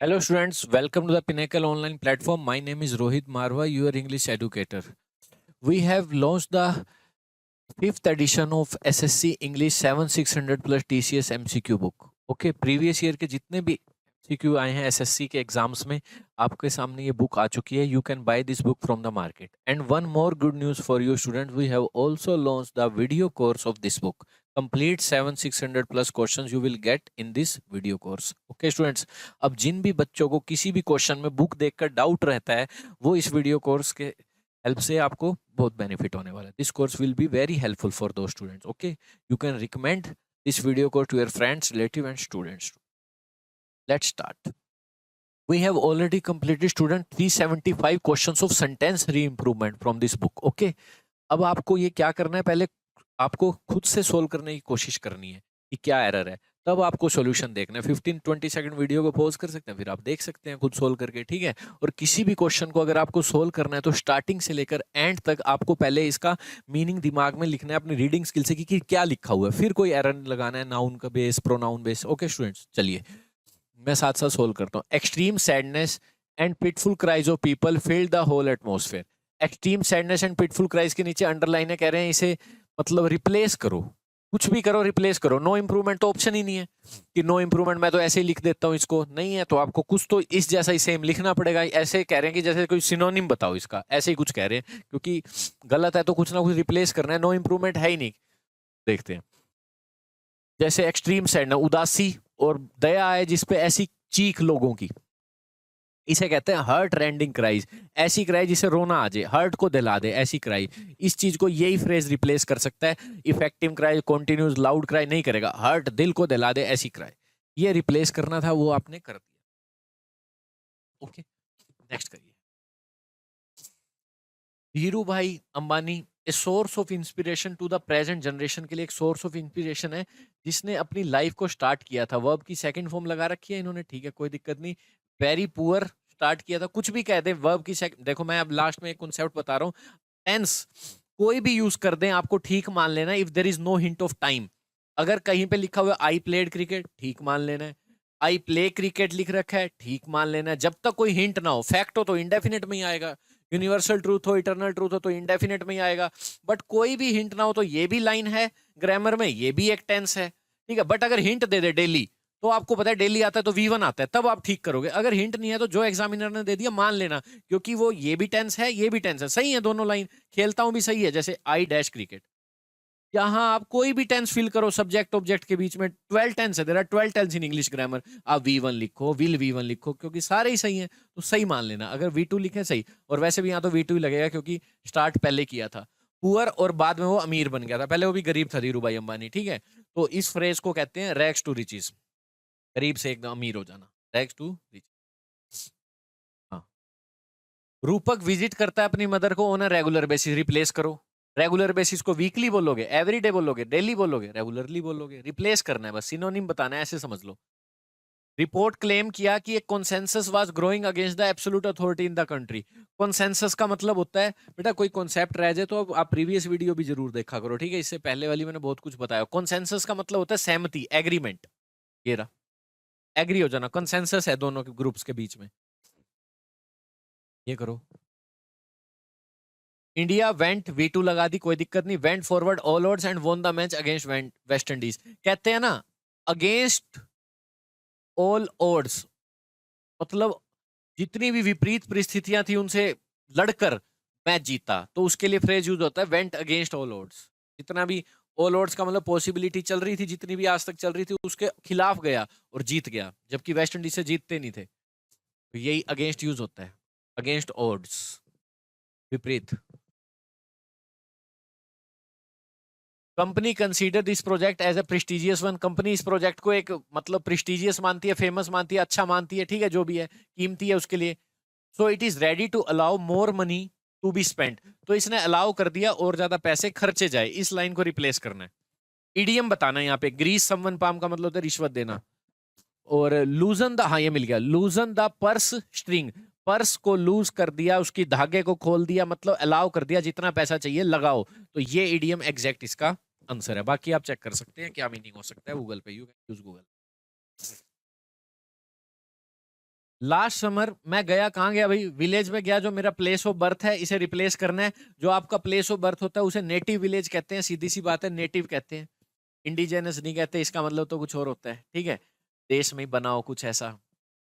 Hello students, welcome to the Pinnacle online platform. My name is Rohit Marwa, your English educator. We have launched the fifth edition of SSC English 7600 plus TCS MCQ book. Okay, previous year के जितने भी MCQ आए हैं SSC के exams में आपके सामने ये बुक आ चुकी है. You can buy this book from the market. And one more good news for you students, we have also launched the video course of this book. Complete 7600 plus questions you will get in this video course. Okay students, अब जिन भी बच्चों को किसी भी question में book देखकर doubt रहता है वो इस वीडियो कोर्स के हेल्प से आपको बहुत बेनिफिट होने वाला है. This course will be very helpful for those students. Okay, you can recommend this video course to your friends, relative and students. Let's start. We have already completed student 375 questions of sentence re-improvement from this book. Okay, अब आपको ये क्या करना है, पहले आपको खुद से सोल्व करने की कोशिश करनी है कि क्या एरर है, तब आपको सॉल्यूशन देखना है. 15-20 सेकंड वीडियो को पॉज कर सकते हैं, फिर आप देख सकते हैं खुद सोल्व करके. ठीक है, और किसी भी क्वेश्चन को अगर आपको सोल्व करना है तो स्टार्टिंग से लेकर एंड तक आपको पहले इसका मीनिंग दिमाग में लिखना है अपनी रीडिंग स्किल से कि क्या लिखा हुआ है, फिर कोई एरर लगाना है, नाउन का बेस, प्रोनाउन बेस. ओके स्टूडेंट्स, चलिए मैं साथ साथ सोल्व करता हूँ. Extreme sadness and pitiful cries of people filled the whole atmosphere. Extreme sadness and pitiful cries के नीचे अंडरलाइन है, कह रहे हैं इसे मतलब रिप्लेस करो, कुछ भी करो रिप्लेस करो. नो इंप्रूवमेंट तो ऑप्शन ही नहीं है कि नो इंप्रूवमेंट मैं तो ऐसे ही लिख देता हूँ, इसको नहीं है तो आपको कुछ तो इस जैसा ही सेम लिखना पड़ेगा. ऐसे कह रहे हैं कि जैसे कोई सिनोनिम बताओ इसका, ऐसे ही कुछ कह रहे हैं क्योंकि गलत है तो कुछ ना कुछ रिप्लेस करना है. नो इंप्रूवमेंट है ही नहीं. देखते हैं, जैसे एक्सट्रीम सैडनेस उदासी और दया है जिसपे ऐसी चीख लोगों की, इसे कहते हैं हर्ट रेंडिंग क्राइज. ऐसी क्राई जिसे रोना आ जाए, हर्ट को दिला दे, ऐसी क्राई. इस चीज को यही फ्रेज रिप्लेस कर सकता है. Effective cry, continuous loud cry नहीं करेगा. हर्ट दिल को दिला दे, ऐसी क्राई. ये रिप्लेस करना था, वो आपने कर दिया. ओके, नेक्स्ट करिए. Dhirubhai Ambani a source of inspiration to the present generation के लिए एक सोर्स ऑफ इंस्पिरेशन है जिसने अपनी लाइफ को स्टार्ट किया था. वर्ब की सेकंड फॉर्म लगा रखी है इन्होंने, ठीक है, कोई दिक्कत नहीं. वेरी पुअर स्टार्ट किया था, कुछ भी कह दे वर्ब की देखो मैं अब लास्ट में एक कॉन्सेप्ट बता रहा हूँ. टेंस कोई भी यूज कर दें आपको ठीक मान लेना if there is no hint of time. अगर कहीं पे लिखा हुआ आई प्लेड क्रिकेट, ठीक मान लेना है. आई प्ले क्रिकेट लिख रखा है, ठीक मान लेना है. जब तक कोई हिंट ना हो, फैक्ट हो तो इंडेफिनेट में ही आएगा. यूनिवर्सल ट्रूथ हो, इटरनल ट्रूथ हो तो इंडेफिनेट में ही आएगा. बट कोई भी हिंट ना हो तो ये भी लाइन है ग्रामर में, ये भी एक टेंस है. ठीक है, बट अगर हिंट दे दे डेली, तो आपको पता है डेली आता है तो V1 आता है, तब आप ठीक करोगे. अगर हिंट नहीं है तो जो एग्जामिनर ने दे दिया मान लेना, क्योंकि वो ये भी टेंस है ये भी टेंस है. सही है दोनों लाइन. खेलता हूं भी सही है, जैसे आई डैश क्रिकेट. यहाँ आप कोई भी टेंस फिल करो सब्जेक्ट ऑब्जेक्ट के बीच में, 12 टेंस है. There are 12 tense in English grammar. आप V1 लिखो, विल V1 लिखो, क्योंकि सारे ही सही हैं तो सही मान लेना. अगर V2 लिखे सही, और वैसे भी यहाँ तो V2 ही लगेगा क्योंकि स्टार्ट पहले किया था. पुअर और बाद में वो अमीर बन गया था, पहले वो भी गरीब था धीरू भाई अंबानी. ठीक है, तो इस फ्रेज को कहते हैं रैग्स टू रिचेस. गरीब से एकदम अमीर हो जाना, रैग्स टू रिचेस. हाँ, रूपक विजिट करता है अपनी मदर को on a regular basis. Replace करो. रेगुलर बेसिस को वीकली बोलोगे, एवरीडे बोलोगे, डेली बोलोगे, रेगुलरली बोलोगे. रिप्लेस करना है बस, सिनोनिम बताना है, ऐसे समझ लो. रिपोर्ट क्लेम किया कि एक consensus was growing against the absolute authority in the country. Consensus का मतलब होता है बेटा कोई कॉन्सेप्ट रह जाए तो अब आप प्रीवियस वीडियो भी जरूर देखा करो. ठीक है, इससे पहले वाली मैंने बहुत कुछ बताया. कॉन्सेंसस का मतलब होता है सहमति, एग्रीमेंट. ये रहा, एग्री हो जाना. कॉन्सेंसस है दोनों के ग्रुप्स के बीच में. ये करो. इंडिया वेंट V2 लगा दी, कोई दिक्कत नहीं. Went forward all odds and won the match against West Indies. कहते हैं ना अगेंस्ट ऑल ओड्स, मतलब जितनी भी विपरीत परिस्थितियां थी उनसे लड़कर मैच जीता, तो उसके लिए फ्रेज यूज होता है वेंट अगेंस्ट ऑल ओड्स. जितना भी ऑल ओड्स का मतलब पॉसिबिलिटी चल रही थी, जितनी भी आज तक चल रही थी उसके खिलाफ गया और जीत गया, जबकि वेस्ट इंडीज से जीतते नहीं थे. तो यही अगेंस्ट यूज होता है, अगेंस्ट ओड्स, विपरीत. Company consider this project as a prestigious one. Company इस प्रोजेक्ट को एक मतलब प्रेस्टिजियस मानती है, फेमस मानती है, अच्छा मानती है. ठीक है, जो भी है कीमती है उसके लिए. So it is ready to allow more money to be spent. तो इसने अलाउ कर दिया और ज्यादा पैसे खर्चे जाए. इस लाइन को रिप्लेस करना है. इडियम बताना है यहाँ पे. ग्रीस समवन पाम का मतलब होता है रिश्वत देना. और लूजन द, हाँ ये मिल गया, लूजन द पर्स स्ट्रिंग. पर्स को लूज कर दिया, उसकी धागे को खोल दिया, मतलब अलाउ कर दिया जितना पैसा चाहिए लगाओ. तो ये इडियम एग्जैक्ट इसका आंसर है. बाकी आप चेक कर सकते हैं क्या मीनिंग हो सकता है गूगल पे. You can use Google. Last summer मैं गया, कहाँ गया भाई? विलेज में गया। जो मेरा प्लेस ऑफ बर्थ है इसे रिप्लेस करना है। जो आपका प्लेस ऑफ बर्थ होता है उसे नेटिव विलेज कहते हैं, सीधी सी बात है, नेटिव कहते हैं, इंडिजिनस नहीं कहते। इसका मतलब तो कुछ और होता है, ठीक है, देश में ही बनाओ कुछ ऐसा,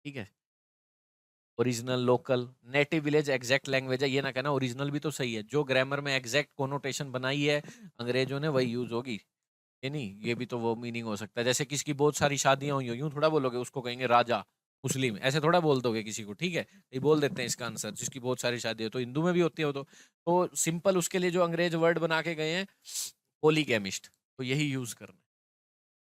ठीक है। Original, local, native village exact language है, ये ना कहना ओरिजिनल भी तो सही है। जो ग्रामर में एग्जैक्ट कोनोटेशन बनाई है अंग्रेजों ने वही यूज होगी, ये नहीं, ये भी तो वो मीनिंग हो सकता है। जैसे किसकी बहुत सारी शादियां हुई हो, यूं थोड़ा बोलोगे, उसको कहेंगे राजा मुस्लिम, ऐसे थोड़ा बोल दोगे किसी को, ठीक है, ये बोल देते हैं इसका आंसर, जिसकी बहुत सारी शादी हो तो हिंदू में भी होती है वो तो सिंपल उसके लिए जो अंग्रेज वर्ड बना के गए हैं पॉलीगैमिस्ट, तो यही यूज करना है।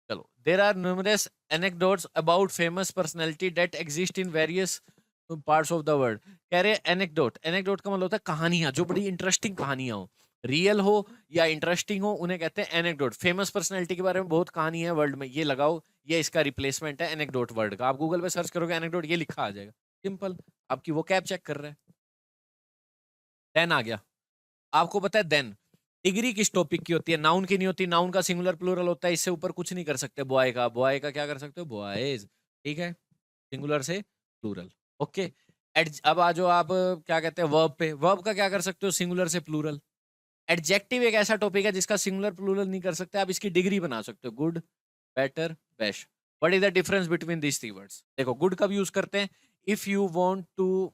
चलो, there are numerous anecdotes about famous personality that exist in various parts of the world. कह रहे एनेक्डोट, एनेक्डोट का मतलब होता है कहानियां, जो बड़ी इंटरेस्टिंग कहानियां हो, रियल हो या इंटरेस्टिंग हो, उन्हें कहते हैं एनेक्डोट। फेमस पर्सनैलिटी के बारे में बहुत कहानी है वर्ल्ड में, ये लगाओ, ये इसका रिप्लेसमेंट है एनेक्डोट वर्ड का। आप गूगल पे सर्च करोगे एनेक्डोट, ये लिखा आ जाएगा, सिंपल। आपकी वो कैब चेक कर रहे हैं। देन आ गया, आपको पता है देन डिग्री किस टॉपिक की होती है? नाउन की नहीं होती, नाउन का सिंगुलर प्लूरल होता है, इससे ऊपर कुछ नहीं कर सकते। बॉय का, बॉय का क्या कर सकते हो? बॉयज, ठीक है, सिंगुलर से प्लूरल, ओके। अब आ जाओ आप क्या कहते हैं वर्ब पे, वर्ब का क्या कर सकते हो? सिंगुलर से प्लूरल। एडजेक्टिव एक ऐसा टॉपिक है जिसका सिंगुलर प्लूरल नहीं कर सकते, आप इसकी डिग्री बना सकते हो, good, better, best. What is the difference between these three words? देखो, गुड कब यूज करते हैं? If you want to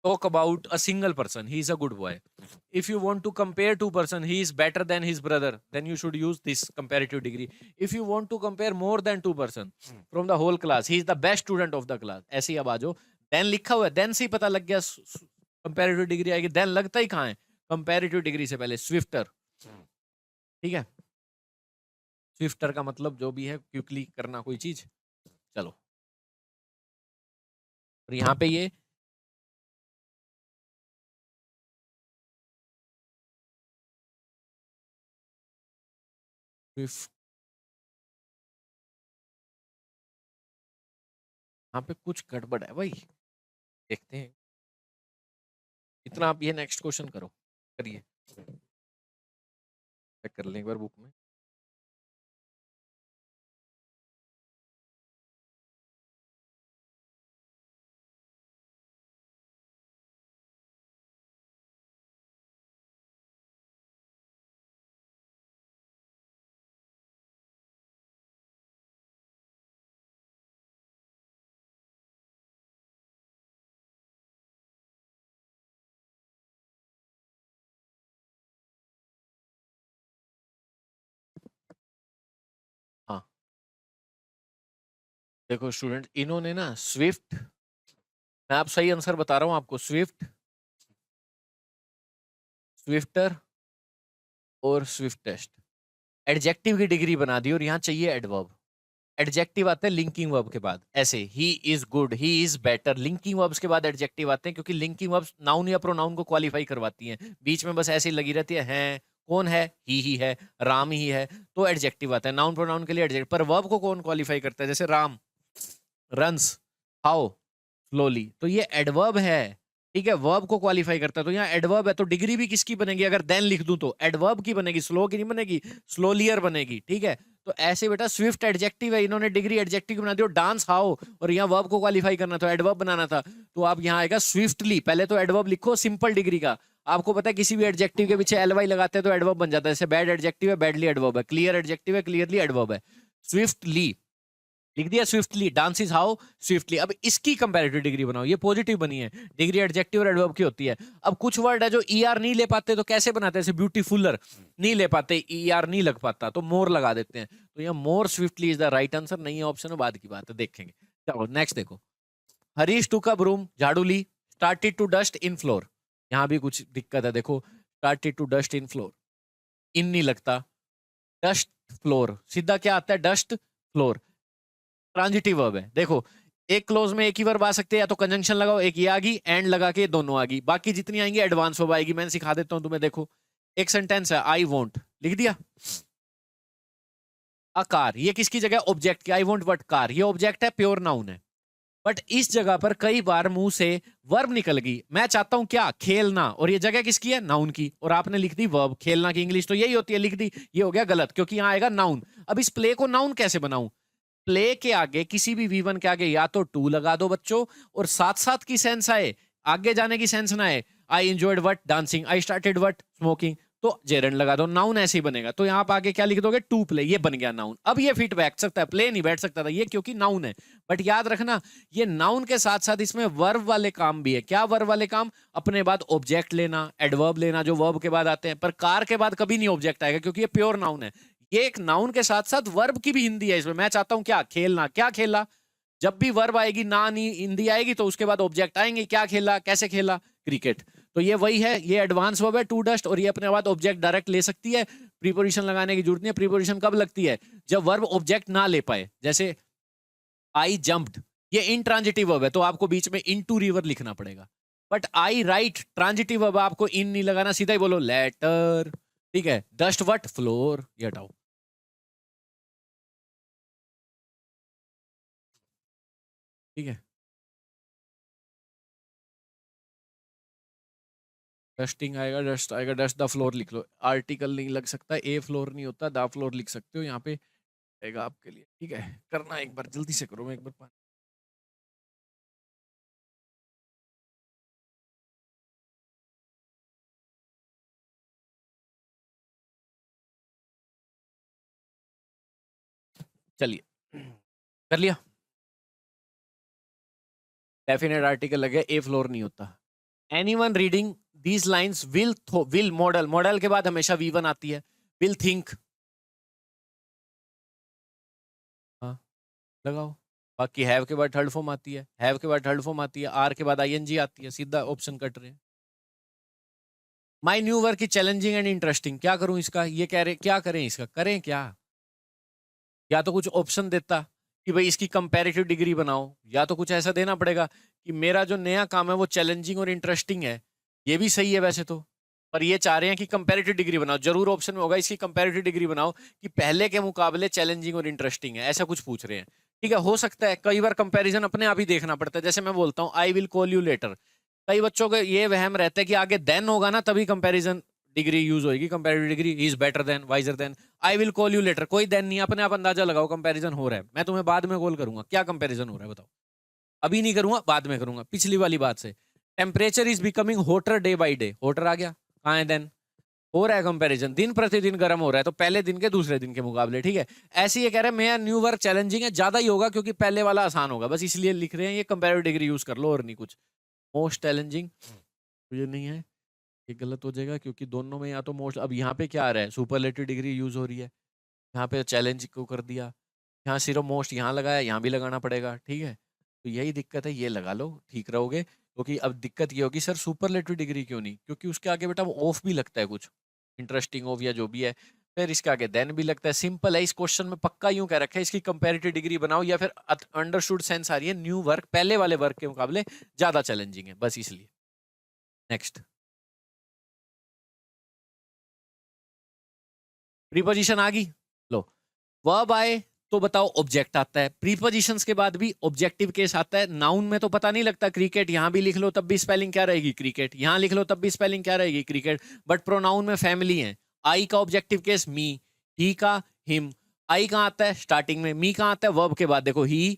talk about a single person, he is a good boy. If you want to compare two person, he is better than his brother, then you should use this comparative degree. If you want to compare more than two person from the whole class, he is the best student of the class, ऐसे ही अब आ जाओ, then लिखा हुआ है, then से ही पता लग गया comparative degree आएगी। then लगता ही कहाँ है? comparative degree से पहले swifter, ठीक है। swifter का मतलब जो भी है क्विकली करना कोई चीज। चलो, और यहाँ पे ये स्विफ्ट, यहाँ पे कुछ गड़बड़ है भाई, देखते हैं। इतना आप ये नेक्स्ट क्वेश्चन करो, करिए, चेक कर लें एक बार बुक में। हाँ, देखो स्टूडेंट, इन्होंने ना स्विफ्ट, मैं आप सही आंसर बता रहा हूँ आपको, स्विफ्ट, स्विफ्टर और स्विफ्टेस्ट, एडजेक्टिव की डिग्री बना दी, और यहाँ चाहिए एडवर्ब। एडजेक्टिव आते हैं लिंकिंग वर्ब के बाद, ऐसे he is good, he is better, linking verbs के बाद एडजेक्टिव आते हैं, क्योंकि लिंकिंग वर्ब्स नाउन या प्रोनाउन को क्वालिफाई करवाती हैं, बीच में बस ऐसे ही लगी रहती है, कौन है? ही है, राम ही है, तो एडजेक्टिव आता है। नाउन प्रोनाउन के लिए एडजेक्टिव, पर वर्ब को कौन क्वालिफाई करता है? जैसे राम रन्स हाउ स्लोली, तो ये एडवर्ब है, ठीक है, वर्ब को क्वालिफाई करता है। तो यहाँ एडवर्ब है, तो डिग्री भी किसकी बनेगी? अगर देन लिख दूं तो एडवर्ब की बनेगी, स्लो की नहीं बनेगी, स्लोलियर बनेगी, ठीक है। तो ऐसे बेटा स्विफ्ट एडजेक्टिव है, इन्होंने डिग्री एडजेक्टिव बना दी, और डांस हाउ, और यहाँ वर्ब को क्वालिफाई करना था, एडवर्ब बनाना था, तो आप यहाँ आएगा स्विफ्टली। पहले तो एडवर्ब लिखो सिंपल डिग्री का, आपको पता है किसी भी एडजेक्टिव के पीछे एलवाई लगाते हैं तो एडवर्ब बन जाता है। जैसे बैड एडजेक्टिव है, बैडली एडवर्ब है, क्लियर एडजेक्टिव है, क्लियरली एडवर्ब है। स्विफ्टली लिख दिया, swiftly, dance is how swiftly. अब इसकी कंपैरेटिव डिग्री बनाओ, ये पॉजिटिव बनी है, डिग्री एडजेक्टिव और एडवर्ब की होती है। अब कुछ वर्ड है जो ईआर नहीं ले पाते, तो कैसे बनाते हैं? जैसे ब्यूटीफुलर नहीं ले पाते, ईआर नहीं लग पाता, तो मोर लगा देते हैं, तो यहाँ more swiftly is the right answer. नहीं है ऑप्शन है, बाद की बात है, देखेंगे। चलो नेक्स्ट देखो, हरीश टू का ब्रूम, झाड़ू ली, started to dust in floor, यहाँ भी कुछ दिक्कत है, देखो started to dust in floor, in नहीं लगता, डस्ट फ्लोर, सीधा क्या आता है? डस्ट फ्लोर, ट्रांजिटिव वर्ब है। देखो, एक क्लोज में एक ही वर्ब आ सकते हैं, या तो कंजंक्शन लगाओ, एक ये आ गई, एंड लगा के दोनों आ गई, बाकी जितनी आएंगी एडवांस वर्ब आएगी। मैं सिखा देता हूं तुम्हें, देखो एक सेंटेंस है, आई वॉन्ट, लिख दिया, अ कार, ये किसकी जगह? ऑब्जेक्ट की, आई वॉन्ट व्हाट कार, ये ऑब्जेक्ट है, प्योर नाउन है, बट इस जगह पर कई बार मुंह से वर्ब निकल गई, मैं चाहता हूं क्या? खेलना, और ये जगह किसकी है? नाउन की, और आपने लिख दी वर्ब। खेलना की इंग्लिश तो यही होती है, लिख दी, ये हो गया गलत, क्योंकि यहां आएगा नाउन। अब इस प्ले को नाउन कैसे बनाऊं? प्ले के आगे किसी भी V1 के आगे या तो टू लगा दो बच्चों, और साथ साथ की सेंस आए, आगे जाने की सेंस ना आए। I enjoyed what dancing, I started what smoking, तो जेरंड लगा दो, नाउन ऐसे ही बनेगा। तो यहाँ पे आगे क्या लिख दोगे, टू प्ले, ये बन गया नाउन। अब ये फिट बैठ सकता है, प्ले नहीं बैठ सकता था ये, क्योंकि नाउन है। बट याद रखना, ये नाउन के साथ साथ इसमें वर्ब वाले काम भी है। क्या वर्ब वाले काम? अपने बाद ऑब्जेक्ट लेना, एडवर्ब लेना, जो वर्ब के बाद आते हैं। पर कार के बाद कभी नहीं ऑब्जेक्ट आएगा, क्योंकि ये प्योर नाउन है। ये एक नाउन के साथ साथ वर्ब की भी हिंदी है इसमें। मैं चाहता हूं क्या, खेलना, क्या खेला। जब भी वर्ब आएगी, ना नी हिंदी आएगी, तो उसके बाद ऑब्जेक्ट आएंगे। क्या खेला, कैसे खेला, क्रिकेट। तो ये वही है, ये एडवांस वर्ब है टू डस्ट, और ये अपने बाद ऑब्जेक्ट डायरेक्ट ले सकती है। प्रीपोजिशन लगाने की जरूरत नहीं है। प्रीपोजिशन कब लगती है, जब वर्ब ऑब्जेक्ट ना ले पाए। जैसे आई जंप्ड, ये इंट्रांजिटिव वर्ब है, तो आपको बीच में इनटू रिवर लिखना पड़ेगा। But I right, transitive verb, आपको इन नहीं लगाना, सीधा ही बोलो लेटर। ठीक है, डस्ट व्हाट, फ्लोर, ये हटाओ। ठीक है, डस्टिंग आएगा, डस्ट आएगा, डस्ट द फ्लोर लिख लो। आर्टिकल नहीं लग सकता, ए फ्लोर नहीं होता, द फ्लोर लिख सकते हो यहाँ पे, आएगा आपके लिए। ठीक है, करना एक बार, जल्दी से करो, मैं एक बार चलिए कर लिया। डेफिनेट आर्टिकल लगे, ए फ्लोर नहीं होता। Anyone reading these lines will model, model के बाद हमेशा V1 आती है। विल थिंक, हाँ लगाओ। बाकी हैव के बाद थर्ड फॉर्म आती है, हैव के बाद थर्ड फॉर्म आती है, आर के बाद ING आती है, सीधा ऑप्शन कट रहे हैं। My new work is challenging and interesting, क्या करूं इसका, ये कह रहे क्या करें, इसका करें क्या। या तो कुछ ऑप्शन देता कि भाई इसकी कंपैरेटिव डिग्री बनाओ, या तो कुछ ऐसा देना पड़ेगा कि मेरा जो नया काम है वो चैलेंजिंग और इंटरेस्टिंग है। ये भी सही है वैसे तो, पर ये चाह रहे हैं कि कंपैरेटिव डिग्री बनाओ। जरूर ऑप्शन में होगा इसकी कंपैरेटिव डिग्री बनाओ कि पहले के मुकाबले चैलेंजिंग और इंटरेस्टिंग है, ऐसा कुछ पूछ रहे हैं। ठीक है, हो सकता है कई बार कंपैरिजन अपने आप ही देखना पड़ता है। जैसे मैं बोलता हूँ I will call you later, कई बच्चों को ये वहम रहता है कि आगे देन होगा ना तभी कंपैरिजन डिग्री यूज होगी, comparative degree, he is better then, visor then. I will call you later, कोई देन नहीं, अपने आप अंदाजा लगाओ कंपैरिजन हो रहा है। मैं तुम्हें बाद में कॉल करूंगा, क्या कंपैरिजन हो रहा है बताओ। अभी नहीं करूंगा, बाद में करूंगा, पिछली वाली बात से। Temperature is becoming hotter day by day, hotter आ गया, कहाँ है देन, हो रहा है कंपैरिजन, दिन प्रतिदिन गर्म हो रहा है, तो पहले दिन के दूसरे दिन के मुकाबले। ठीक है, ऐसे ये कह रहे हैं मेरा न्यू वर्क चैलेंजिंग है, ज्यादा ही होगा क्योंकि पहले वाला आसान होगा, बस इसलिए लिख रहे हैं ये कंपैरेटिव डिग्री यूज कर लो और नहीं कुछ। मोस्ट चैलेंजिंग तो ये नहीं है, ये गलत हो जाएगा, क्योंकि दोनों में या तो मोस्ट, अब यहाँ पे क्या आ रहा है, सुपरलेटिव डिग्री यूज हो रही है, यहाँ पे चैलेंज को कर दिया, यहाँ सिर्फ मोस्ट यहाँ लगाया, यहाँ भी लगाना पड़ेगा। ठीक है, तो यही दिक्कत है, ये लगा लो, ठीक रहोगे। क्योंकि अब दिक्कत ये होगी सर सुपरलेटिव डिग्री क्यों नहीं, क्योंकि उसके आगे बेटा ऑफ भी लगता है कुछ, इंटरेस्टिंग ऑफ या जो भी है, फिर इसके आगे देन भी लगता है। सिंपल है, इस क्वेश्चन में पक्का यूं कह रखा है इसकी कंपैरेटिव डिग्री बनाओ, या फिर अंडरस्टूड सेंस आ रही है न्यू वर्क पहले वाले वर्क के मुकाबले ज्यादा चैलेंजिंग है, बस इसलिए। नेक्स्ट, प्रीपोजिशन आ गई, लो। वर्ब आए तो बताओ ऑब्जेक्ट आता है, प्रीपोजिशंस के बाद भी ऑब्जेक्टिव केस आता है। नाउन में तो पता नहीं लगता, क्रिकेट यहां भी लिख लो तब भी स्पेलिंग क्या रहेगी, क्रिकेट, यहां लिख लो तब भी स्पेलिंग क्या रहेगी, क्रिकेट। बट प्रोनाउन में फैमिली है। आई का ऑब्जेक्टिव केस मी, ही का हिम। आई कहां आता है, स्टार्टिंग में। मी कहां आता है, वर्ब के बाद, देखो ही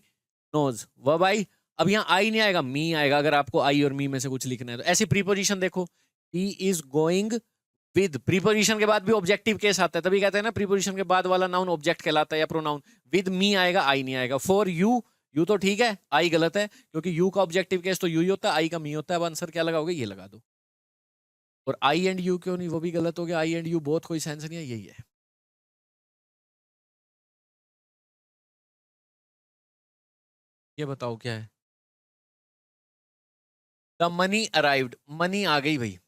नोज, वर्ब आई। अब यहाँ आई नहीं आएगा, मी आएगा, अगर आपको आई और मी में से कुछ लिखना है तो। ऐसी प्रीपोजिशन देखो, he is going with, preposition के बाद भी ऑब्जेक्टिव केस आता है, तभी कहते हैं ना प्रीपोजिशन के बाद वाला नाउन ऑब्जेक्ट कहलाता है या प्रोनाउन। विद मी आएगा, आई नहीं आएगा। फॉर यू, यू तो ठीक है, आई गलत है, क्योंकि यू का ऑब्जेक्टिव केस तो यू ही होता है, आई का मी होता है। अब आंसर क्या लगाओगे, ये लगा दो। और आई एंड यू क्यों नहीं, वो भी गलत हो गया, आई एंड यू बहुत कोई सेंस नहीं है, यही है। ये बताओ क्या है, द मनी अराइव्ड, मनी आ गई भाई।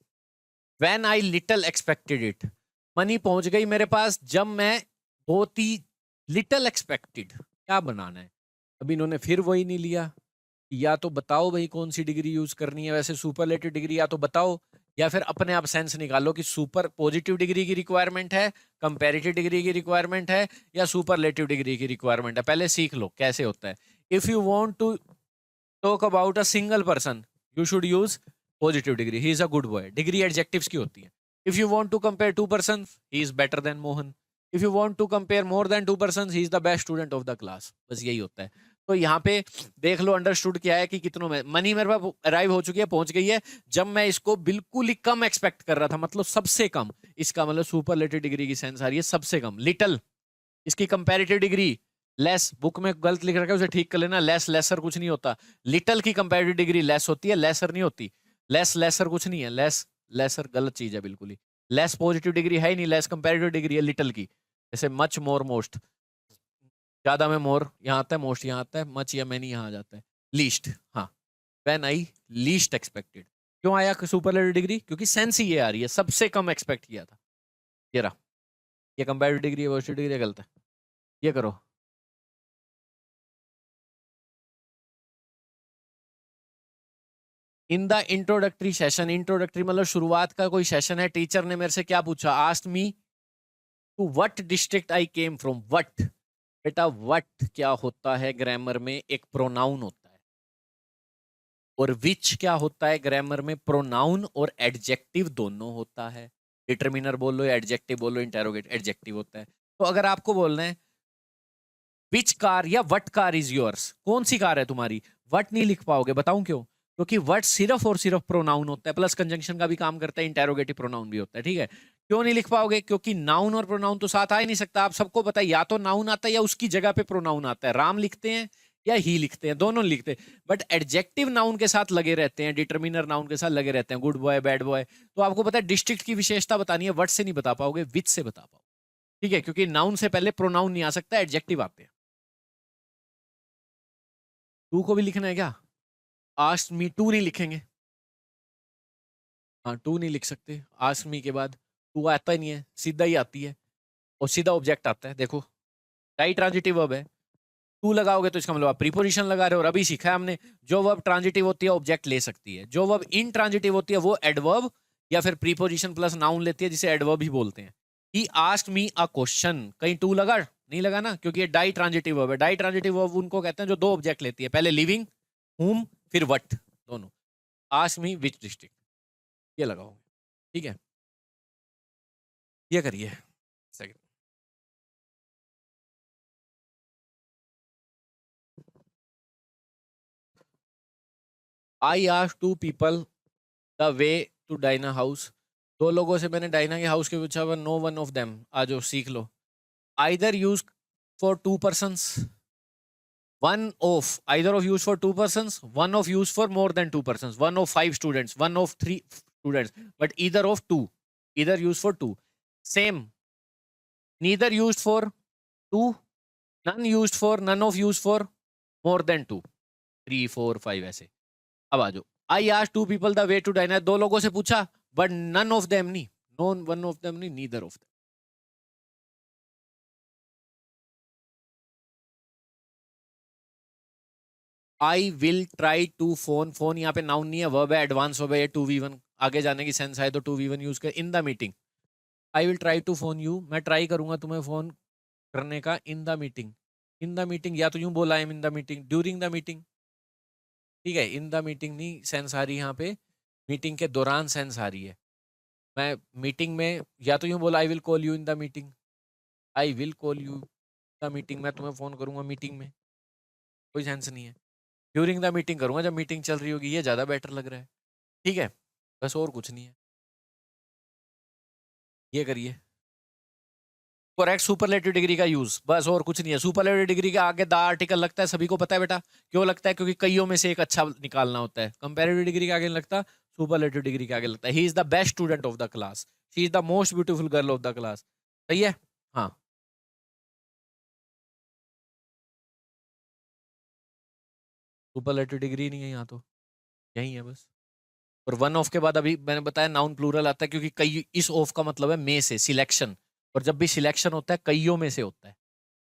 When I little expected it, money पहुंच गई मेरे पास जब मैं बहुत ही लिटल एक्सपेक्टेड। क्या बनाना है, अभी इन्होंने फिर वही नहीं लिया। या तो बताओ भाई कौन सी डिग्री यूज करनी है, वैसे सुपरलेटिव डिग्री या तो बताओ, या फिर अपने आप सेंस निकालो कि सुपर पॉजिटिव डिग्री की रिक्वायरमेंट है, कंपैरेटिव डिग्री की रिक्वायरमेंट है, या सुपरलेटिव डिग्री की रिक्वायरमेंट है। पहले सीख लो कैसे होता है। If you want to talk about a single person, you should use positive degree, he is a good boy. Degree adjectives की होती है। If you want to compare two person, he is better than Mohan, if you want to compare more than 2 person, he is the best student of the class, बस यही होता है। तो यहाँ पे देख लो अंडरस्टूड क्या है कि कितनों में मनी मेरे पास अराइव हो चुकी है, पहुंच गई है, जब मैं इसको बिल्कुल ही कम एक्सपेक्ट कर रहा था, मतलब सबसे कम, इसका मतलब सुपरलेटिव डिग्री की सेंस आ रही है सबसे कम। लिटल, इसकी कंपैरेटिव डिग्री लेस, बुक में गलत लिख रखा है उसे ठीक कर लेना, लेस लेसर कुछ नहीं होता। लिटल की कंपैरेटिव डिग्री लेस होती है, लेसर नहीं होती। लेस लेसर कुछ नहीं है, लेस लेसर गलत चीज है बिल्कुल ही। लेस पॉजिटिव डिग्री है ही नहीं, लेस कंपैरेटिव डिग्री है लिटल की। जैसे मच मोर मोस्ट, ज्यादा में मोर यहाँ आता है, मोस्ट यहाँ आता है, मच या मैनी यहाँ आ जाता है। लीस्ट, हाँ, व्हेन आई लीस्ट एक्सपेक्टेड। क्यों आया सुपरलेटिव डिग्री? क्योंकि सेंस ही ये आ रही है, सबसे कम एक्सपेक्ट किया था। ये रहा, ये कंपैरेटिव डिग्री है, पॉजिटिव डिग्री गलत है। ये करो। In the introductory session, introductory मतलब शुरुआत का कोई सेशन है, टीचर ने मेरे से क्या पूछा, asked me to what district I came from. What, बेटा व्हाट क्या होता है ग्रामर में? एक प्रोनाउन होता है। और विच क्या होता है ग्रामर में? प्रोनाउन और एडजेक्टिव दोनों होता है। डिटरमिनर बोल लो, एडजेक्टिव बोल लो, इंटेरोगेट, एडजेक्टिव होता है। तो अगर आपको बोलना है विच कार या वट कार इज योर्स, कौन सी कार है तुम्हारी, वट नहीं लिख पाओगे। बताऊं क्यों? क्योंकि वट सिर्फ और सिर्फ प्रोनाउन होता है, प्लस कंजंक्शन का भी काम करता है, इंटेरोगेटिव प्रोनाउन भी होता है, ठीक है। क्यों नहीं लिख पाओगे? क्योंकि नाउन और प्रोनाउन तो साथ आ ही नहीं सकता। आप सबको पता है, या तो नाउन आता है या उसकी जगह पे प्रोनाउन आता है। राम लिखते हैं या ही लिखते हैं, दोनों लिखते हैं, बट एडजेक्टिव नाउन के साथ लगे रहते हैं, डिटरमिनर नाउन के साथ लगे रहते हैं, गुड बॉय, बैड बॉय। तो आपको पता है डिस्ट्रिक्ट की विशेषता बतानी है, वट से नहीं बता पाओगे, विच से बता पाओगे, ठीक है, क्योंकि नाउन से पहले प्रोनाउन नहीं आ सकता, एडजेक्टिव आते हैं। टू को भी लिखना है क्या? आस्क मी टू नहीं लिखेंगे, हाँ टू नहीं लिख सकते। आस्क मी के बाद टू आता ही नहीं है, सीधा ही आती है, और सीधा ऑब्जेक्ट आता है। देखो राइट ट्रांजिटिव वर्ब है, टू लगाओगे तो इसका मतलब आप प्रीपोजिशन लगा रहे हो। और अभी सीखा है हमने, जो वर्ब ट्रांजिटिव होती है ऑब्जेक्ट ले सकती है, जो वर्ब इन ट्रांजिटिव होती है वो एडवर्ब या फिर प्रीपोजिशन प्लस नाउन लेती है, जिसे एडवर्ब ही बोलते हैं। He asked me a question, कहीं टू लगा? नहीं लगा ना, क्योंकि ये डाई ट्रांजिटिव वर्ब है। डाई ट्रांजिटिव वर्ब उनको कहते हैं जो दो ऑब्जेक्ट लेती है, पहले लिविंग, हुम, फिर वट, दोनों। आस्क मी विच डिस्ट्रिक्ट, ये लगाओ, ठीक है। ये करिए second. I ask two people the way to Diana house. दो लोगों से मैंने डायना के हाउस के पूछा, one no one of them, आ जाओ सीख लो। Either use for two persons, one of, either of used for two persons, one of used for more than two persons, one of five students, one of three students, but either of two, either used for two. Same, neither used for two, none used for, none of used for more than two, three, four, five, ऐसे। अब आ जाओ। I asked two people the way to Diana, दो लोगों से पूछा, but none of them नहीं, no one of them नहीं, neither of them. I will try to phone, phone यहाँ पे नाउन नहीं है, वर्ब है, एडवांस वर्ब है, टू वी वन, आगे जाने की सेंस आए तो टू वी वन यूज कर। In the meeting, I will try to phone you, मैं ट्राई करूंगा तुम्हें फोन करने का। In the meeting, in the meeting या तो यूं बोला है in the meeting, during the meeting, ठीक है। इन द मीटिंग नहीं सेंस आ रही यहाँ पे, मीटिंग के दौरान सेंस आ रही है। मैं मीटिंग में या तो यूं बोला I will call you in the meeting, I will call you the meeting, मैं तुम्हें फोन करूंगा मीटिंग में, कोई सेंस नहीं है। ड्यूरिंग द मीटिंग करूंगा जब मीटिंग चल रही होगी, ये ज्यादा बेटर लग रहा है, ठीक है। बस और कुछ नहीं है, ये करिए। करेक्ट सुपरलेटिव डिग्री का यूज, बस और कुछ नहीं है। सुपरलेटिव डिग्री के आगे द आर्टिकल लगता है, सभी को पता है बेटा। क्यों लगता है? क्योंकि कईयों में से एक अच्छा निकालना होता है। कंपैरेटिव डिग्री के आगे नहीं लगता, सुपरलेटिव डिग्री के आगे लगता है। ही is the best student of the class, she is the most beautiful girl of the class, सही है। हाँ, सुपरलेटिव डिग्री नहीं है यहाँ तो, यही है बस। और वन ऑफ के बाद अभी मैंने बताया नाउन प्लूरल आता है, क्योंकि कई, इस ऑफ का मतलब है में से, सिलेक्शन। और जब भी सिलेक्शन होता है कईयों में से होता है।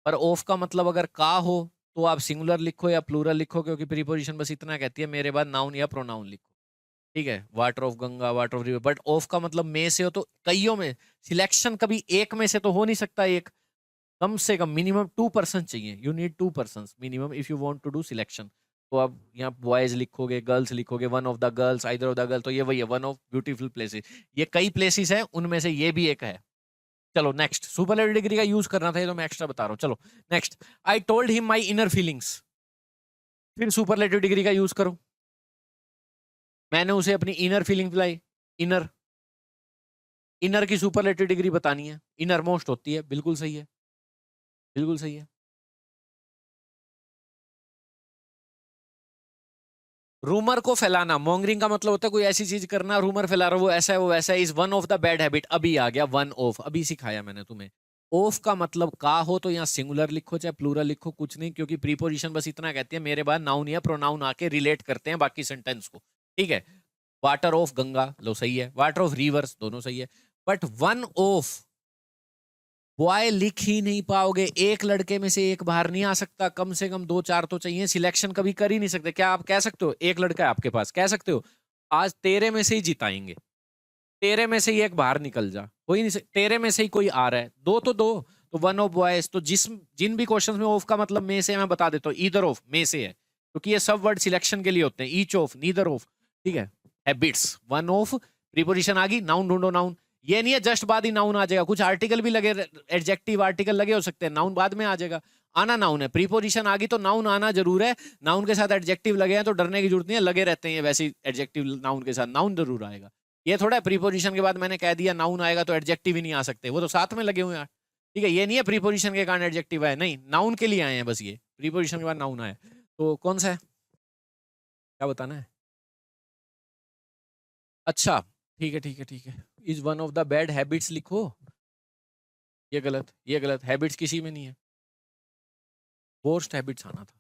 पर ऑफ का मतलब अगर का हो तो आप सिंगुलर लिखो या प्लूरल लिखो, क्योंकि प्रीपोजिशन बस इतना कहती है, मेरे बाद नाउन या प्रोनाउन लिखो, ठीक है। Water of Ganga, water of river, but of का मतलब में से हो तो कईयों में। सिलेक्शन कभी एक में से तो हो नहीं सकता, एक कम से कम मिनिमम 2% चाहिए, you need 2% minimum if you want to do selection. तो आप यहाँ बॉयज लिखोगे, गर्ल्स लिखोगे, one of the girls, either of the girl, तो ये वही है, वन ऑफ ब्यूटीफुल प्लेसेस। ये कई प्लेसेस है, उनमें से ये भी एक है। चलो नेक्स्ट, सुपरलेटिव डिग्री का यूज करना था, ये तो मैं एक्स्ट्रा बता रहा हूँ। चलो next, I told him my inner feelings. फिर सुपरलेटिव डिग्री का यूज करो, मैंने उसे अपनी इनर फीलिंग दिलाई। इनर, इनर की सुपरलेटिव डिग्री बतानी है, इनर मोस्ट होती है, बिल्कुल सही है, बिल्कुल सही है। रूमर को फैलाना, मॉन्गरिंग का मतलब होता है कोई ऐसी चीज करना, रूमर फैला रहा, वो ऐसा है वो वैसा है, is one of the bad habit. अभी आ गया वन ऑफ, अभी सिखाया मैंने तुम्हें। ऑफ का मतलब का हो तो यहाँ सिंगुलर लिखो चाहे प्लूरल लिखो, कुछ नहीं, क्योंकि प्रीपोजिशन बस इतना कहती है मेरे बाद नाउन या प्रोनाउन आके रिलेट करते हैं बाकी सेंटेंस को, ठीक है। वाटर ऑफ गंगा, लो सही है, वाटर ऑफ रिवर्स, दोनों सही है। बट वन ऑफ बॉय लिख ही नहीं पाओगे, एक लड़के में से एक बाहर नहीं आ सकता, कम से कम दो चार तो चाहिए, सिलेक्शन कभी कर ही नहीं सकते। क्या आप कह सकते हो एक लड़का है आपके पास, कह सकते हो आज तेरे में से ही जिताएंगे, तेरे में से ही एक बाहर निकल जा, कोई नहीं तेरे में से ही कोई आ रहा है, दो तो दो, तो वन ऑफ बॉयज। तो जिन भी क्वेश्चंस में ऑफ का मतलब में से, मैं बता देता हूँ ईदर ऑफ में से है, क्योंकि ये सब वर्ड सिलेक्शन के लिए होते हैं, ईच ऑफ, नीदर ऑफ, ठीक है। हैबिट्स, वन ऑफ, प्रीपोजिशन आ गई, नाउन ढूंढो, नाउन। ये नहीं है जस्ट बाद ही नाउन आ जाएगा, कुछ आर्टिकल भी लगे, एडजेक्टिव आर्टिकल लगे हो सकते हैं, नाउन बाद में आ जाएगा। आना नाउन है, प्रीपोजिशन आ गई तो नाउन आना जरूर है, नाउन के साथ एडजेक्टिव लगे हैं तो डरने की जरूरत नहीं है, लगे रहते हैं वैसे एडजेक्टिव नाउन के साथ, नाउन जरूर आएगा। ये थोड़ा है प्रीपोजिशन के बाद मैंने कह दिया नाउन आएगा तो एडजेक्टिव ही नहीं आ सकते, वो तो साथ में लगे हुए हैं, ठीक है। ये नहीं है प्रीपोजिशन के कारण एडजेक्टिव है, नहीं, नाउन के लिए आए हैं बस, ये प्रीपोजिशन के बाद नाउन आया। तो कौन सा है, क्या बताना है? अच्छा, ठीक है ठीक है ठीक है, is one of the bad habits लिखो, ये गलत, ये गलत, हैबिट्स किसी में नहीं है, वर्स्ट हैबिट्स आना था।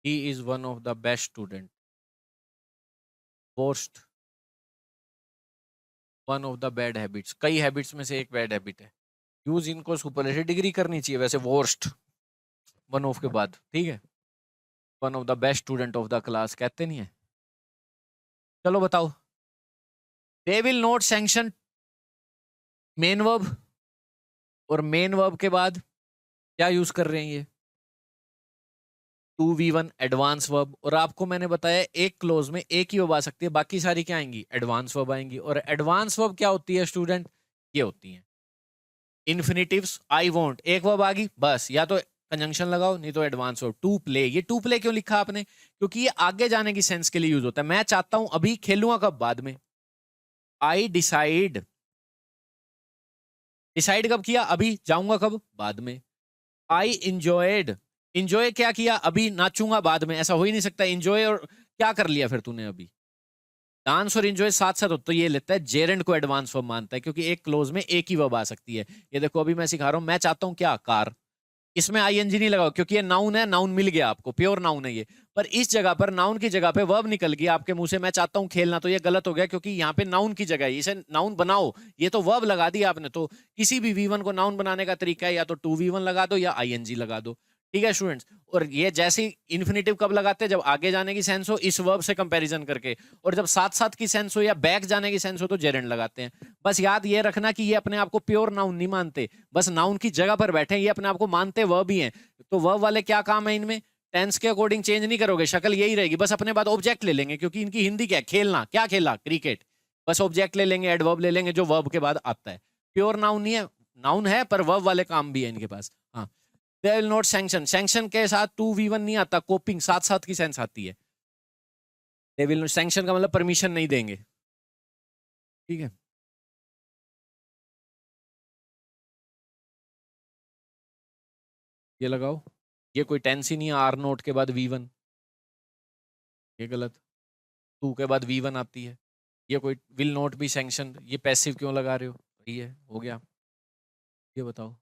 He is one of the best student, worst, one of the bad habits, कई हैबिट्स में से एक बैड हैबिट है, यूज इनको सुपरलेटिव डिग्री करनी चाहिए वैसे, वर्स्ट वन ऑफ के बाद, ठीक है। One of the best student of the class कहते नहीं है। चलो बताओ, they will not sanction, main verb, और मेन वर्ब के बाद क्या यूज कर रहे हैं ये, 2v1 एडवांस वर्ब। और आपको मैंने बताया एक क्लोज में एक ही वर्ब आ सकती है, बाकी सारी क्या आएंगी, एडवांस वर्ब आएंगी। और एडवांस वर्ब क्या होती है स्टूडेंट, ये होती है इन्फिनिटिव्स। आई वॉन्ट, एक वर्ब आ गई बस, या तो कंजंक्शन लगाओ नहीं तो एडवांस वर्ब। टू प्ले, ये टू प्ले क्यों लिखा आपने, क्योंकि ये आगे जाने की सेंस के लिए यूज होता है, मैं चाहता हूं अभी, खेलूंगा कब, बाद में। आई डिसाइड, डिसाइड कब किया, अभी, जाऊंगा कब, बाद में। आई इंजॉयड, इंजॉय क्या किया, अभी, नाचूंगा बाद में, ऐसा हो ही नहीं सकता। इंजॉय और क्या कर लिया फिर तूने अभी, डांस और इंजॉय साथ साथ हो, तो ये लेता है जेरेंड को एडवांस वर्ब मानता है, क्योंकि एक क्लोज में एक ही वर्ब आ सकती है। ये देखो अभी मैं सिखा रहा हूं, मैं चाहता हूं क्या, कार, इसमें आईएनजी नहीं लगाओ क्योंकि ये नाउन है, नाउन मिल गया आपको, प्योर नाउन है ये। पर इस जगह पर नाउन की जगह पे वर्ब निकल गया आपके मुंह से, मैं चाहता हूं खेलना, तो ये गलत हो गया, क्योंकि यहाँ पे नाउन की जगह है, इसे नाउन बनाओ, ये तो वर्ब लगा दिया आपने। तो किसी भी वी1 को नाउन बनाने का तरीका है, या तो 2v1 लगा दो या आईएनजी लगा दो, ठीक है स्टूडेंट्स। और ये जैसे इन्फिनेटिव कब लगाते हैं, जब आगे जाने की सेंस हो, इस वर्ब से कंपैरिजन करके, और जब साथ साथ की सेंस हो या बैक जाने की सेंस हो तो जेरेंड लगाते हैं। बस याद ये रखना कि ये अपने आप को प्योर नाउन नहीं मानते, बस नाउन की जगह पर बैठे, ये अपने आप को मानते वर्ब ही हैं। तो वर्ब वाले क्या काम है इनमें, टेंस के अकॉर्डिंग चेंज नहीं करोगे, शक्ल यही रहेगी, बस अपने बाद ऑब्जेक्ट ले लेंगे, क्योंकि इनकी हिंदी क्या है, खेलना, क्या खेला, क्रिकेट, बस ऑब्जेक्ट ले लेंगे, एडवर्ब ले लेंगे जो वर्ब के बाद आता है, प्योर नाउन नहीं है, नाउन है पर वर्ब वाले काम भी है इनके पास। हाँ, they will not sanction, sanction के साथ 2v1 नहीं आता, कोपिंग साथ साथ की सेंस आती है। दे विल नॉट, सैंक्शन का मतलब परमिशन नहीं देंगे, ठीक है। ये लगाओ, ये कोई टेंस ही नहीं है, आर नोट के बाद वी1, ये गलत, टू के बाद वी1 आती है, ये कोई विल नॉट बी सैंक्शन, ये पैसिव क्यों लगा रहे हो, ये हो गया, ये बताओ।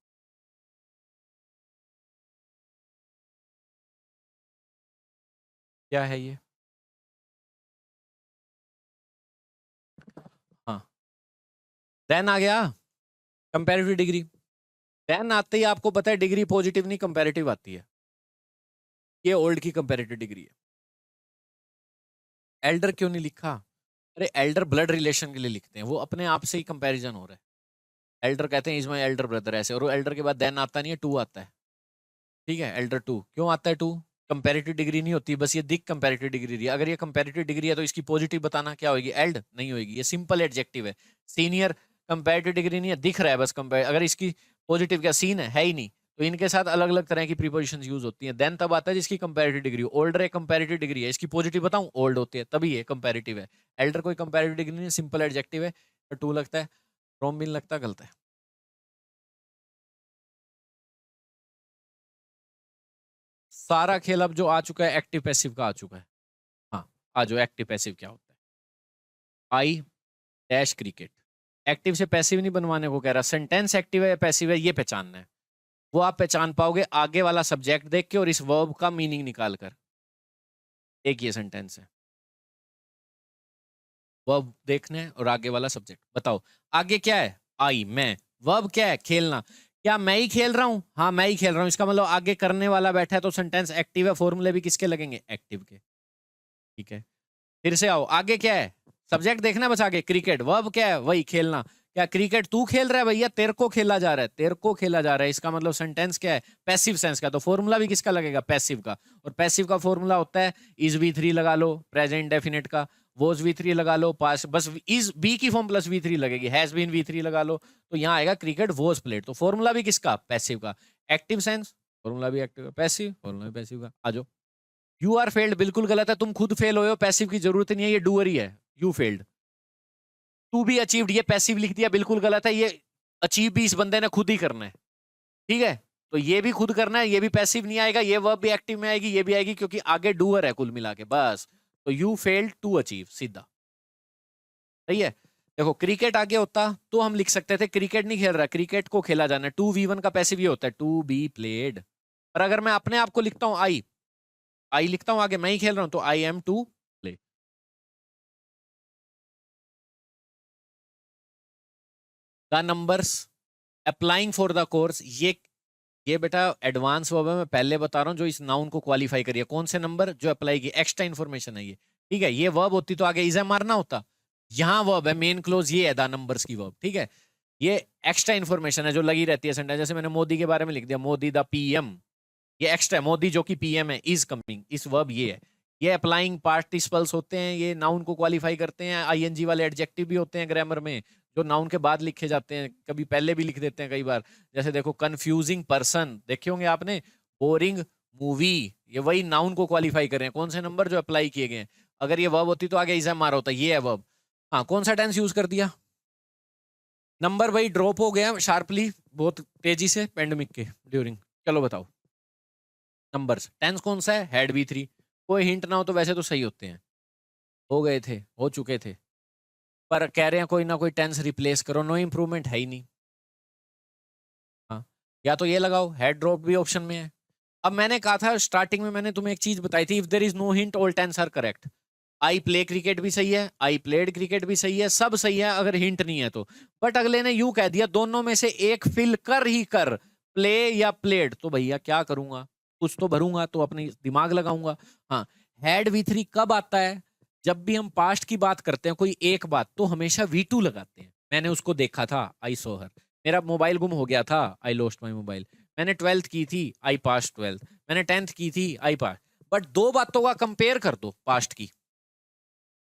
क्या है ये, हाँ, देन आ गया कंपैरेटिव डिग्री। देन आते ही आपको पता है डिग्री पॉजिटिव नहीं कंपैरेटिव आती है, ये ओल्ड की कंपैरेटिव डिग्री है। एल्डर क्यों नहीं लिखा, अरे एल्डर ब्लड रिलेशन के लिए लिखते हैं, वो अपने आप से ही कंपैरिजन हो रहा है। एल्डर कहते हैं इज माय एल्डर ब्रदर ऐसे, और वो एल्डर के बाद देन आता नहीं है, टू आता है, ठीक है। एल्डर टू क्यों आता है टू, कंपैरेटिव डिग्री नहीं होती, बस ये दिख कंपैरेटिव डिग्री रही है। अगर ये कंपैरेटिव डिग्री है तो इसकी पॉजिटिव बताना क्या होगी, एल्ड नहीं होगी, ये सिंपल एडजेक्टिव है। सीनियर कंपैरेटिव डिग्री नहीं है, दिख रहा है बस कंपेयर, अगर इसकी पॉजिटिव क्या सीन है ही नहीं, तो इनके साथ अलग अलग तरह की प्रीपोजिशंस यूज होती हैं। देन तब आता है जिसकी कंपैरेटिव डिग्री, ओल्डर एक कंपैरेटिव डिग्री है, इसकी पॉजिटिव बताऊं ओल्ड होती है, तभी ये कंपैरेटिव है। एल्डर कोई कंपैरेटिव डिग्री नहीं है, सिंपल एडजेक्टिव है। तो टू लगता है, फ्रॉम भी लगता, गलत है। सारा खेल अब जो आ चुका है एक्टिव पैसिव का आ चुका है। हाँ, आ जो एक्टिव पैसिव क्या होता है, आई डैश क्रिकेट। एक्टिव से पैसिव नहीं बनवाने को कह रहा, सेंटेंस एक्टिव है या पैसिव है ये पहचानना है। वो आप पहचान पाओगे आगे वाला सब्जेक्ट देख के और इस वर्ब का मीनिंग निकाल कर। एक ये सेंटेंस है, वर्ब देखना है और आगे वाला सब्जेक्ट बताओ। आगे क्या है, आई मैं, वर्ब क्या है, खेलना। क्या मैं ही खेल रहा हूं, हाँ मैं ही खेल रहा हूं, इसका मतलब आगे करने वाला बैठा है तो सेंटेंस एक्टिव है, फॉर्मूले भी किसके लगेंगे, एक्टिव के। ठीक है, फिर से आओ, आगे क्या है, सब्जेक्ट देखना है बस, आगे क्रिकेट, वर्ब क्या है, वही खेलना। क्या क्रिकेट तू खेल रहा है भैया, तेरे को खेला जा रहा है, तेरे को खेला जा रहा है, इसका मतलब सेंटेंस क्या है, पैसिव सेंस का, तो फॉर्मूला भी किसका लगेगा, पैसिव का। और पैसिव का फॉर्मूला होता है इज वी थ्री लगा लो प्रेजेंट डेफिनेट का, वॉज वी थ्री लगा लो पास, बस इज बी की फॉर्म प्लस वी थ्री लगेगी, हैज बीन वी थ्री लगा लो, तो यहाँ आएगा क्रिकेट वॉज प्लेड, तो फॉर्मूला भी किसका, पैसिव का। एक्टिव सेंस फॉर्मूला भी एक्टिव, पैसिव फॉर्मूला भी पैसिव का। आ जाओ, यू आर फेल्ड बिल्कुल गलत है, तुम खुद फेल हुए हो, पैसिव की जरूरत नहीं है, ये डूअर ही है। You failed, to be achieved ये पैसिव लिख दिया, बिल्कुल गलत है, ये अचीव भी इस बंदे ने खुद ही करना है। ठीक है, तो ये भी खुद करना है, ये भी पैसिव नहीं आएगा, ये वर्ब भी एक्टिव में आएगी, ये भी आएगी, क्योंकि आगे डूअर है कुल मिला के बस। तो यू फेल्ड टू अचीव, सीधा सही है। देखो क्रिकेट आगे होता तो हम लिख सकते थे क्रिकेट नहीं खेल रहा, क्रिकेट को खेला जाना है, टू वी वन का पैसिव ये होता है टू बी प्लेड। पर अगर मैं अपने आप को लिखता हूं आई, आई लिखता हूं आगे, मैं ही खेल रहा हूं, तो I am to play. The numbers applying for the course, ये बेटा एडवांस वर्ब है, मैं पहले बता रहा हूँ जो इस नाउन को क्वालिफाई करिए, कौन से नंबर जो अप्लाई की, एक्स्ट्रा इन्फॉर्मेशन है ये। ठीक है, ये वर्ब होती तो आगे इज मारना होता, यहाँ वर्ब है, मेन क्लोज ये है द नंबर्स की वर्ब। ठीक है, ये एक्स्ट्रा इन्फॉर्मेशन है जो लगी रहती है सेंटेंस, जैसे मैंने मोदी के बारे में लिख दिया, मोदी द पीएम, ये एक्स्ट्रा है, मोदी जो कि पीएम है, इज कमिंग, इस वर्ब ये है। ये अप्लाइंग पार्टिसिपल्स होते हैं, ये नाउन को क्वालिफाई करते हैं, आईएनजी वाले एडजेक्टिव भी होते हैं ग्रामर में, जो नाउन के बाद लिखे जाते हैं, कभी पहले भी लिख देते हैं कई बार। जैसे देखो कंफ्यूजिंग पर्सन देखे होंगे आपने, बोरिंग मूवी, ये वही नाउन को क्वालिफाई कर रहे हैं, कौन से नंबर जो अप्लाई किए गए हैं। अगर ये वर्ब होती तो आगे इज़ा मारा होता, ये है वर्ब। हाँ, कौन सा टेंस यूज कर दिया, नंबर वही ड्रॉप हो गया शार्पली बहुत तेजी से पेंडेमिक के ड्यूरिंग। चलो बताओ नंबर्स, टेंस कौन सा है, हैड बी थ्री, कोई हिंट ना हो तो वैसे तो सही होते हैं, हो गए थे, हो चुके थे, पर कह रहे हैं कोई ना कोई टेंस रिप्लेस करो, नो इंप्रूवमेंट है ही नहीं। हाँ, या तो ये लगाओ, हेड ड्रॉप भी ऑप्शन में है। अब मैंने कहा था स्टार्टिंग में, मैंने तुम्हें एक चीज बताई थी, if there is no hint all tense are correct. I play cricket भी सही है, आई प्लेड क्रिकेट भी सही है, सब सही है अगर हिंट नहीं है तो। बट अगले ने यू कह दिया दोनों में से एक फिल कर ही कर, प्ले या प्लेड, तो भैया क्या करूंगा, कुछ तो भरूंगा, तो अपनी दिमाग लगाऊंगा। हाँ, हैड वी थ्री कब आता है, जब भी हम पास्ट की बात करते हैं कोई एक बात, तो हमेशा वी टू लगाते हैं। मैंने उसको देखा था, आई सो हर, मेरा मोबाइल गुम हो गया था, आई लॉस्ट माई मोबाइल, मैंने 12th की थी, आई पास 12th, मैंने 10th की थी, आई पास। बट दो बातों का कंपेयर कर दो पास्ट की,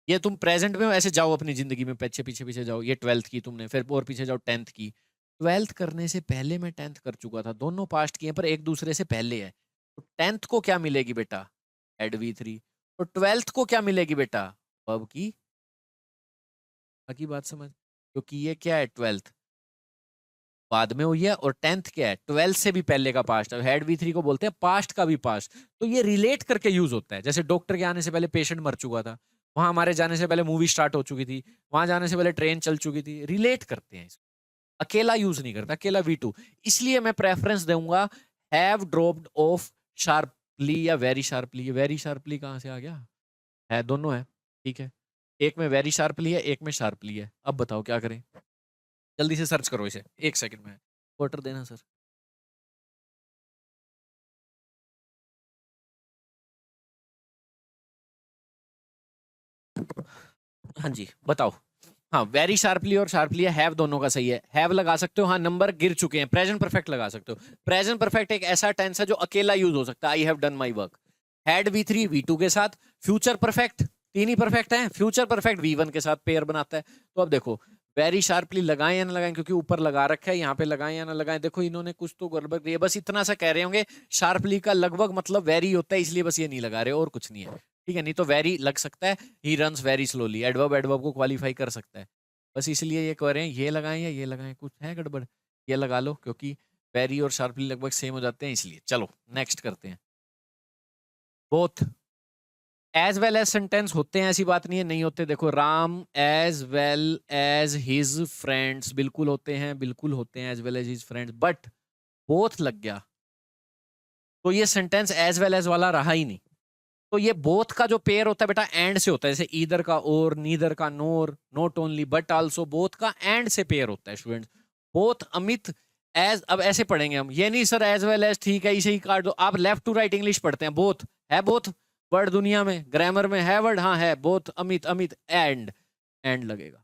ये तुम प्रेजेंट में ऐसे जाओ अपनी जिंदगी में, पीछे पीछे पीछे जाओ, ये 12th की तुमने, फिर और पीछे जाओ 10th की, 12th करने से पहले मैं 10th कर चुका था, दोनों पास्ट की हैं पर एक दूसरे से पहले है। तो 10th को क्या मिलेगी बेटा, एड वी थ्री, तो 12th को क्या मिलेगी बेटा, वर्ब की बात समझ, क्योंकि ये क्या है 12th बाद में हुई है, और 10th क्या है 12th से भी पहले का पास्ट है, हेड वी थ्री को बोलते हैं पास्ट का भी पास्ट। तो ये रिलेट करके यूज होता है, जैसे डॉक्टर के आने से पहले पेशेंट मर चुका था, वहां हमारे जाने से पहले मूवी स्टार्ट हो चुकी थी, वहां जाने से पहले ट्रेन चल चुकी थी, रिलेट करते हैं इसको, अकेला यूज नहीं करता, अकेला वी टू। इसलिए मैं प्रेफरेंस दूंगा हैव ड्रॉप्ड ऑफ शार्पली या वेरी शार्पली। वेरी शार्पली कहां से आ गया, है दोनों है, ठीक है, एक में वेरी शार्पली है, एक में शार्पली है। अब बताओ क्या करें, जल्दी से सर्च करो इसे, एक सेकंड में, क्वार्टर देना सर। हाँ जी बताओ, हाँ वेरी शार्पली और शार्पली है, हैव दोनों का सही है, हैव लगा सकते हो, हाँ नंबर गिर चुके हैं, प्रेजेंट परफेक्ट लगा सकते हो। प्रेजेंट परफेक्ट एक ऐसा टेंस है जो अकेला यूज हो सकता है, I have done my work. Had V3 V2 के साथ, फ्यूचर परफेक्ट तीन ही परफेक्ट है, फ्यूचर परफेक्ट V1 के साथ पेयर बनाता है। तो अब देखो वेरी शार्पली लगाएं या ना लगाएं, क्योंकि ऊपर लगा रखा है, यहाँ पे लगाएं या ना लगाएं, देखो इन्होंने कुछ तो गड़बड़ की है, बस इतना सा कह रहे होंगे शार्पली का लगभग मतलब वेरी होता है, इसलिए बस ये नहीं लगा रहे और कुछ नहीं है, ठीक है। नहीं तो वेरी लग सकता है, he runs very slowly, adverb adverb को क्वालिफाई कर सकता है, बस इसलिए ये कह रहे हैं ये लगाएं या ये लगाएं, कुछ है गड़बड़, ये लगा लो, क्योंकि वेरी और शार्पली लगभग सेम हो जाते हैं इसलिए। चलो नेक्स्ट करते हैं। Both as well as sentence होते हैं, ऐसी बात नहीं है नहीं होते। देखो Ram as well as his friends, बिल्कुल होते हैं, बिल्कुल होते हैं as well as his friends, but both लग गया तो ये सेंटेंस एज वेल एज वाला रहा ही नहीं। तो ये बोथ का जो पेयर होता है बेटा एंड से होता है, जैसे ईदर का और, नीदर का nor, not only but also, both का एंड से पेयर होता है स्टूडेंट्स। बोथ अमित एज, अब ऐसे पढ़ेंगे हम, ये नहीं सर एज वेल एज ठीक है इसे ही काट दो, आप लेफ्ट टू राइट इंग्लिश पढ़ते हैं, बोथ है, बोथ वर्ड दुनिया में ग्रामर में है वर्ड, हाँ है both Amit, Amit and, and लगेगा,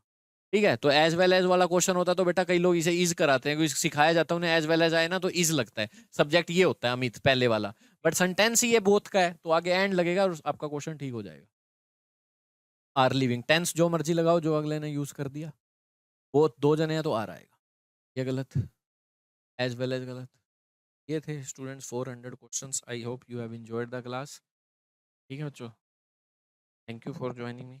ठीक है। तो एज वेल एज वाला क्वेश्चन होता है तो बेटा कई लोग इसे इज कराते हैं, सिखाया जाता है उन्हें एज वेल एज आए ना तो इज लगता है, सब्जेक्ट ये होता है अमित पहले वाला, बट सेंटेंस ही ये बोथ का है तो आगे एंड लगेगा और आपका क्वेश्चन ठीक हो जाएगा। आर लिविंग, टेंस जो मर्जी लगाओ जो अगले ने यूज कर दिया, बोथ दो जने हैं तो आर आएगा, ये गलत, एज वेल एज गलत। ये थे students 400 questions, I hope you have enjoyed the class, ठीक है बच्चों, thank you for joining me.